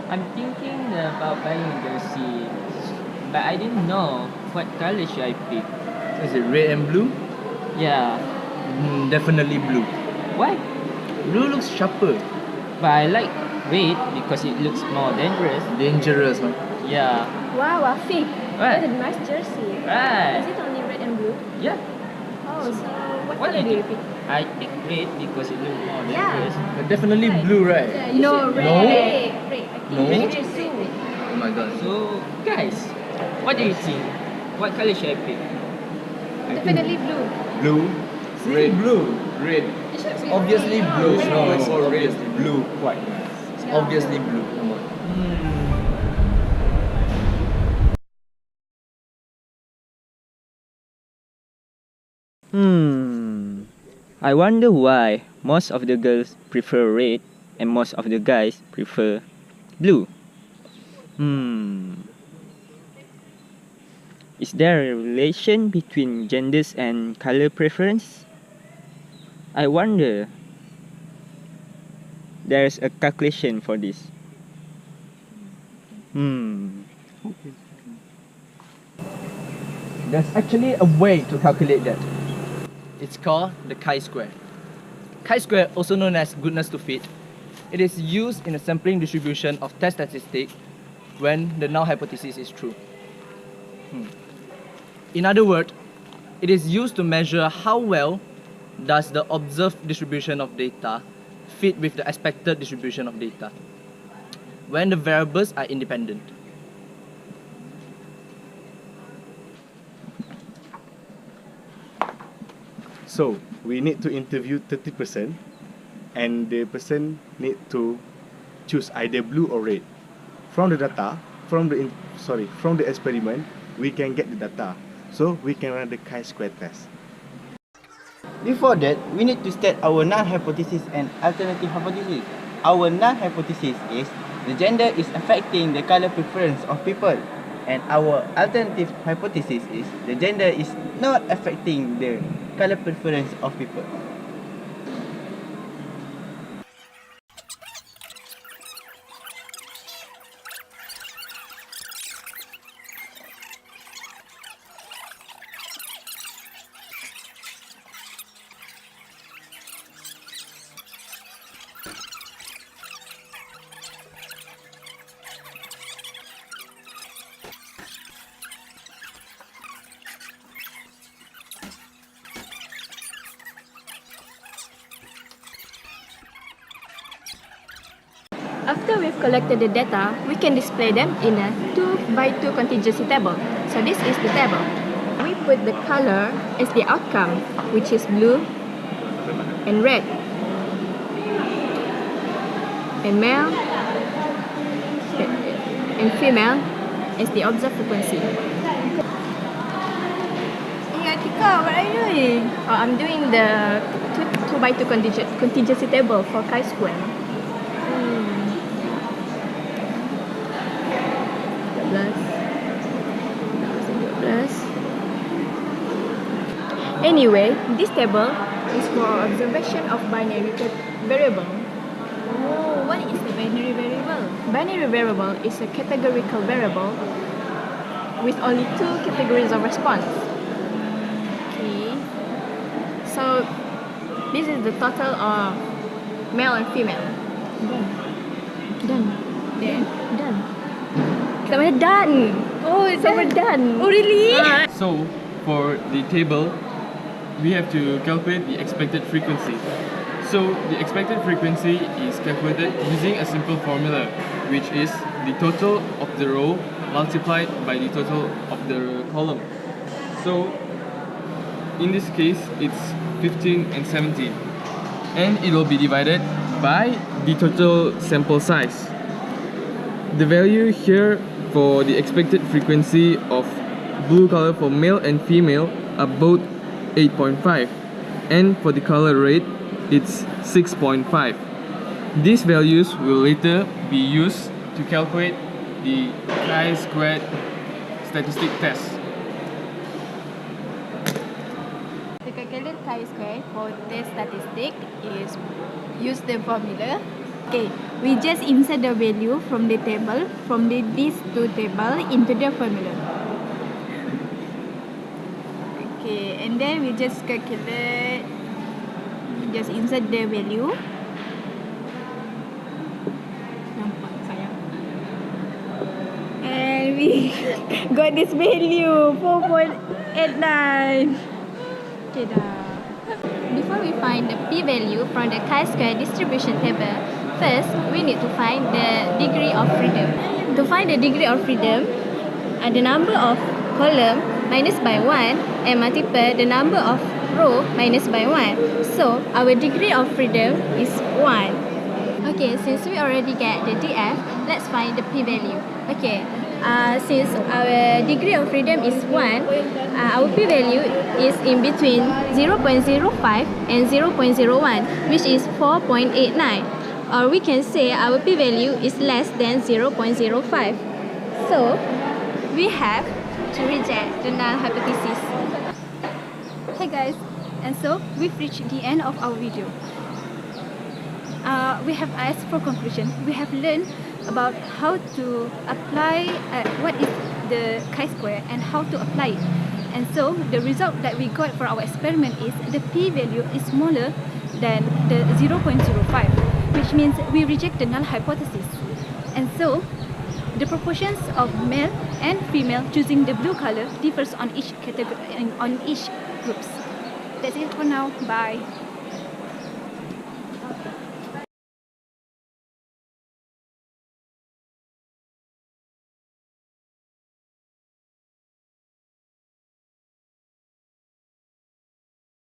I'm thinking about buying a jersey, but I didn't know what color should I pick. Is it red and blue? Yeah. Definitely blue. Why? Blue looks sharper. But I like red because it looks more dangerous. Dangerous, man. Yeah. Wow, Afiq. What? That's a nice jersey. Right. Is it only red and blue? Yeah. Oh, so what What color do do you you pick? I pick red because it looks more Yeah. dangerous. But definitely blue, right? Yeah, you No, should- red. No? Red. I think No? red is red. Oh my god. So, guys, what do you think? What color should I pick? Definitely blue. Blue? Red. Blue. Red. It should be Obviously red. blue. Red. No, it's Or red. obviously blue. White. It's obviously blue. Come on. I wonder why most of the girls prefer red and most of the guys prefer blue. Is there a relation between genders and color preference? I wonder. There's a calculation for this. There's actually a way to calculate that. It's called the chi-square. Chi-square, also known as goodness to fit, it is used in a sampling distribution of test statistic when the null hypothesis is true. In other words, it is used to measure how well does the observed distribution of data fit with the expected distribution of data when the variables are independent. So we need to interview 30%, and the person need to choose either blue or red. From the data, from the experiment, we can get the data. So we can run the chi-square test. Before that, we need to state our null hypothesis and alternative hypothesis. Our null hypothesis is the gender is affecting the color preference of people, and our alternative hypothesis is the gender is not affecting the color preference of people. After we've collected the data, we can display them in a 2x2 contingency table. So this is the table. We put the color as the outcome, which is blue and red. And male and female as the observed frequency. Hey Atikah, what are you doing? I'm doing the 2x2 contingency table for chi-square. Anyway, this table is for observation of binary variable. Oh, what is the binary variable? Binary variable is a categorical variable with only two categories of response. Okay. So this is the total of male and female. Done. Kita dah done. Oh, is So we're done. Oh, really? So, for the table, we have to calculate the expected frequency. So, the expected frequency is calculated using a simple formula, which is the total of the row multiplied by the total of the column. So, in this case, it's 15 and 17. And it will be divided by the total sample size. The value here for the expected frequency of blue color for male and female are both 8.5, and for the color red it's 6.5. These values will later be used to calculate the chi-squared statistic test. To calculate chi-square for test statistic is use the formula Okay, we just insert the value from the table, from these two table into the formula. Okay, and then we just calculate, just insert the value. Nampak sayang. And we got this value, 4.89. Okay dah. Before we find the p-value from the chi-square distribution table, first we need to find the degree of freedom. To find the degree of freedom, the number of column minus by 1 and multiply the number of row minus by 1. So our degree of freedom is 1. Okay, since we already get the DF, let's find the p-value. Okay, since our degree of freedom is 1, our p-value is in between 0.05 and 0.01, which is 4.89. Or we can say our p-value is less than 0.05. So we have to reject the null hypothesis. Hey guys, and so we've reached the end of our video. We have asked for conclusion. We have learned about how to apply what is the chi-square and how to apply it. And so the result that we got for our experiment is the p-value is smaller than the 0.05, which means we reject the null hypothesis. And so the proportions of male and female choosing the blue color differs on each category, on each groups. That's it for now. Bye.